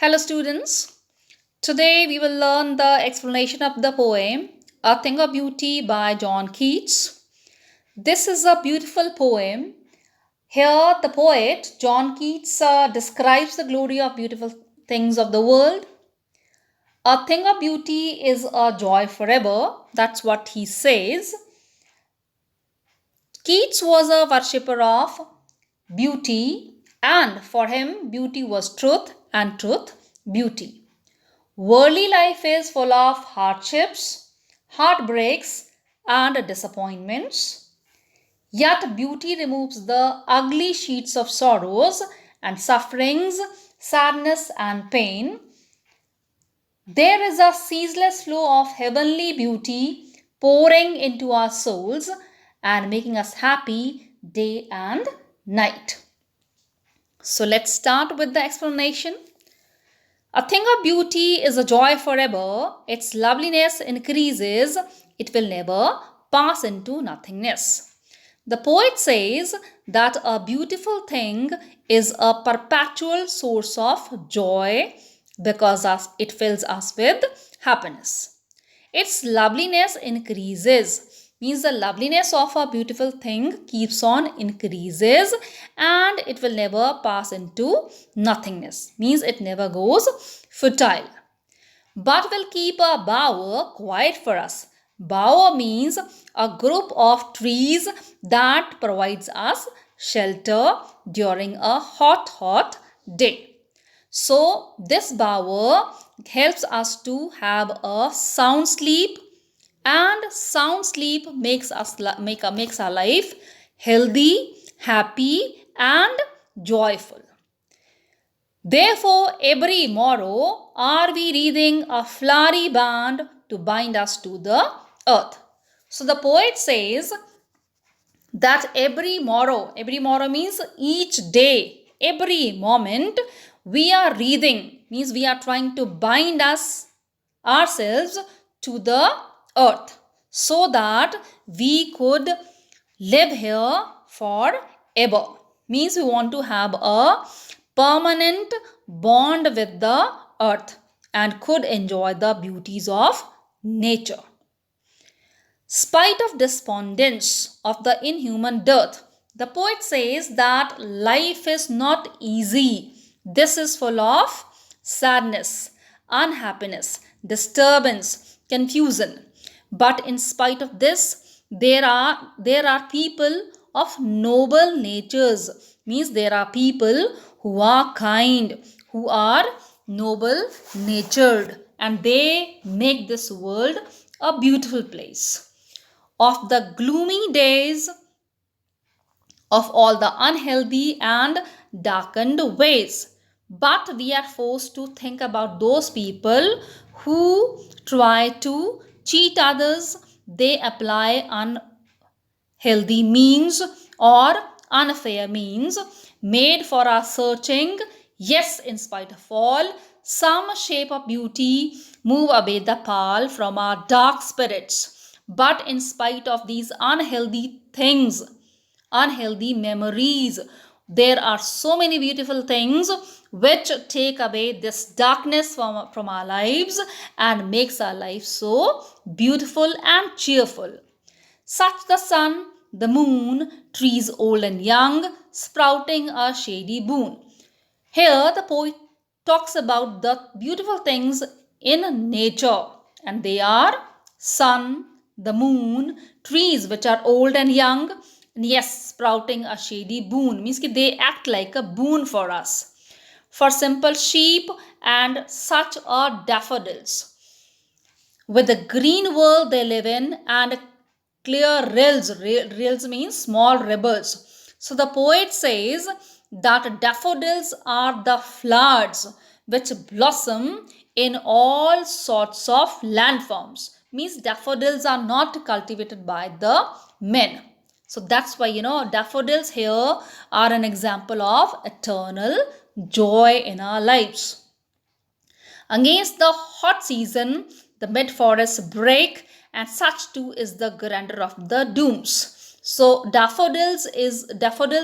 Hello, students. Today we will learn the explanation of the poem A Thing of Beauty by John Keats. This is a beautiful poem. Here, the poet John Keats describes the glory of beautiful things of the world. A thing of beauty is a joy forever. That's what he says. Keats was a worshipper of beauty, and for him, beauty was truth, and truth, beauty. Worldly life is full of hardships, heartbreaks, and disappointments. Yet beauty removes the ugly sheets of sorrows and sufferings, sadness, and pain. There is a ceaseless flow of heavenly beauty pouring into our souls and making us happy day and night. So let's start with the explanation. A thing of beauty is a joy forever. Its loveliness increases. It will never pass into nothingness. The poet says that a beautiful thing is a perpetual source of joy because it fills us with happiness. Its loveliness increases, means the loveliness of a beautiful thing keeps on increases and it will never pass into nothingness, means it never goes futile, but will keep a bower quiet for us. Bower means a group of trees that provides us shelter during a hot day. So this bower helps us to have a sound sleep, and sound sleep makes our life healthy, happy, and joyful. Therefore, every morrow are we wreathing a flowery band to bind us to the earth. So the poet says that every morrow means each day, every moment, we are wreathing, means we are trying to bind ourselves to the earth so that we could live here forever. Means we want to have a permanent bond with the earth and could enjoy the beauties of nature. Spite of despondence of the inhuman dearth, the poet says that life is not easy. This is full of sadness, unhappiness, disturbance, confusion. But in spite of this, there are people of noble natures. Means there are people who are kind, who are noble natured, and they make this world a beautiful place. Of the gloomy days, of all the unhealthy and darkened ways. But we are forced to think about those people who try to cheat others. They apply unhealthy means or unfair means made for our searching. Yes, in spite of all, some shape of beauty move away the pall from our dark spirits. But in spite of these unhealthy things, unhealthy memories, there are so many beautiful things which take away this darkness from our lives and makes our life so beautiful and cheerful. Such the sun, the moon, trees old and young, sprouting a shady boon. Here the poet talks about the beautiful things in nature, and they are sun, the moon, trees which are old and young, and yes, sprouting a shady boon, means they act like a boon for us. For simple sheep and such are daffodils. With the green world they live in and clear rills. Rills means small ribbons. So the poet says that daffodils are the flowers which blossom in all sorts of landforms. Means daffodils are not cultivated by the men. So that's why, daffodils here are an example of eternal joy in our lives. Against the hot season, the mid forests break, and such too is the grandeur of the dooms. So daffodils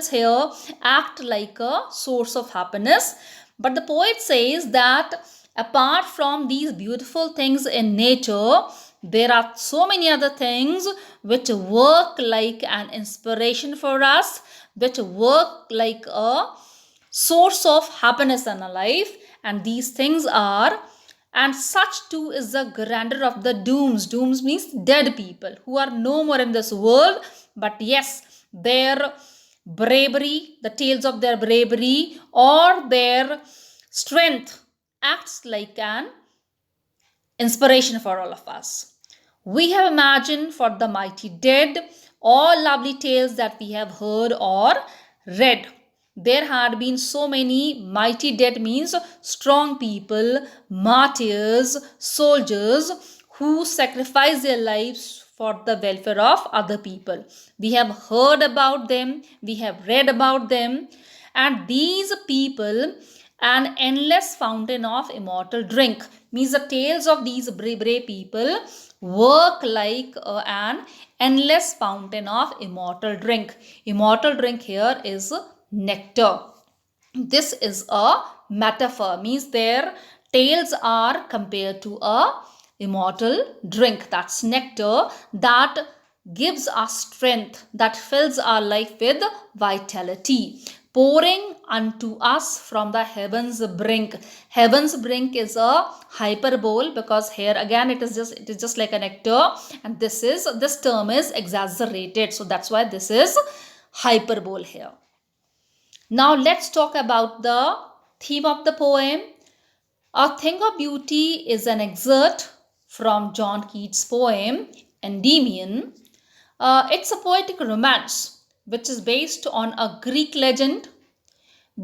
here act like a source of happiness, But the poet says that apart from these beautiful things in nature, there are so many other things which work like an inspiration for us, which work like a source of happiness in our life. And these things are, and such too is the grandeur of the dooms. Dooms means dead people who are no more in this world, but yes, their bravery, the tales of their bravery or their strength acts like an inspiration for all of us. We have imagined for the mighty dead all lovely tales that we have heard or read. There had been so many mighty dead means strong people, martyrs, soldiers who sacrificed their lives for the welfare of other people. We have heard about them, we have read about them, and these people an endless fountain of immortal drink means the tales of these brave people work like an endless fountain of immortal drink. Immortal drink here is nectar. This is a metaphor, means their tales are compared to a immortal drink. That's nectar that gives us strength, that fills our life with vitality, pouring unto us from the heaven's brink. Heaven's brink is a hyperbole because here again it is just like a nectar, and this term is exaggerated, so that's why this is hyperbole here. Now let's talk about the theme of the poem. A Thing of Beauty is an excerpt from John Keats' poem Endymion. It's a poetic romance which is based on a Greek legend.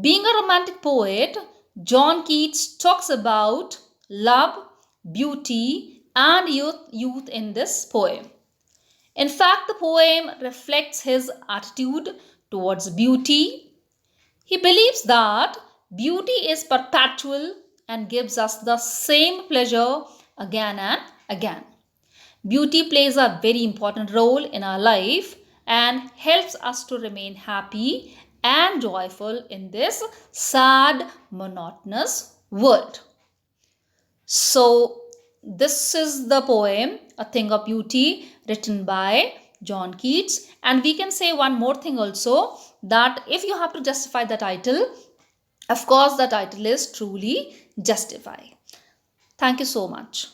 Being a romantic poet, John Keats talks about love, beauty, and youth in this poem. In fact, the poem reflects his attitude towards beauty. He believes that beauty is perpetual and gives us the same pleasure again and again. Beauty plays a very important role in our life and helps us to remain happy and joyful in this sad, monotonous world. So, this is the poem, A Thing of Beauty, written by John Keats. And we can say one more thing also, that if you have to justify the title, of course, the title is Truly Justify. Thank you so much.